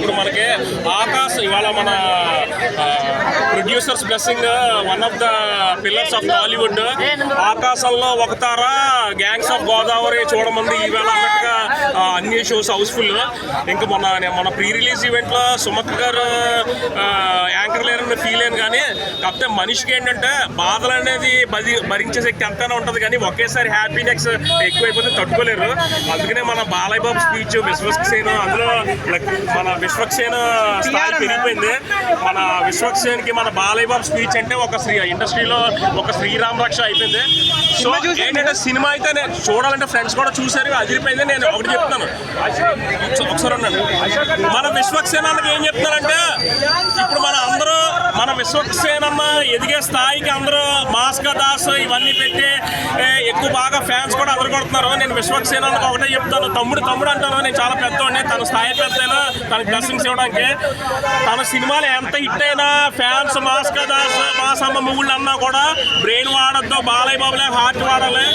ఇప్పుడు మనకి ఆకాశ్ ఇవాళ మన producers blessing one of the pillars of Tollywood. ఆకాశంలో ఒక తార, గ్యాంగ్స్ ఆఫ్ గోదావరి చూడమంది ఈవేళ అన్నట్టుగా అన్ని షోస్ హౌస్ఫుల్. ఇంకా మన ప్రీ రిలీజ్ ఈవెంట్లో సుమక్ గారు యాంకర్ లేరని ఫీల్ అయ్యాను. కానీ కాకపోతే మనిషికి ఏంటంటే బాధలు అనేది భరించే శక్తి ఎంతైనా ఉంటుంది, కానీ ఒకేసారి హ్యాపీనెస్ ఎక్కువైపోతే తట్టుకోలేరు. అందుకనే మన బాలయ్య బాబు స్పీచ్ విశ్వక్సేన్, అందులో మన విశ్వక్సేన్ స్థాయి పెరిగిపోయింది. మన విశ్వక్సేన్కి మన బాలయ్య బాబు స్పీచ్ అంటే ఒక ఇండస్ట్రీలో ఒక శ్రీరామ్ రక్ష అయిపోయింది. సో ఏంటంటే సినిమా అయితే చూడాలంటే ఫ్రెండ్స్ కూడా చూసారు, అదిరిపోయింది. నేను ఒకటి చెప్తాను, ఒకసారి ఉన్నాను. మన విశ్వక్సేన్ అన్నకి ఏం చెప్తానంటే, ఇప్పుడు మన విశ్వక్సేన్ అన్న ఎదిగే స్థాయికి అందరూ మాస్కా దాస్ ఇవన్నీ పెట్టి ఎక్కువ బాగా ఫ్యాన్స్ కూడా అదరగొడుతున్నారు. నేను విశ్వక్సేన్ అన్నకు ఒకటే చెప్తాను, తమ్ముడు అంటాను. నేను చాలా పెద్దవాడిని, తన స్థాయి పెద్దైనా తనకి బ్లెస్సింగ్స్ ఇవ్వడానికి. తన సినిమాలు ఎంత హిట్ అయినా ఫ్యాన్స్ మాస్కా దాస్ మాసమ్మ మూళ్ళు అన్నా కూడా బ్రెయిన్ వాడద్దు, బాలయ్య బాబులే హార్ట్ వాడాలి.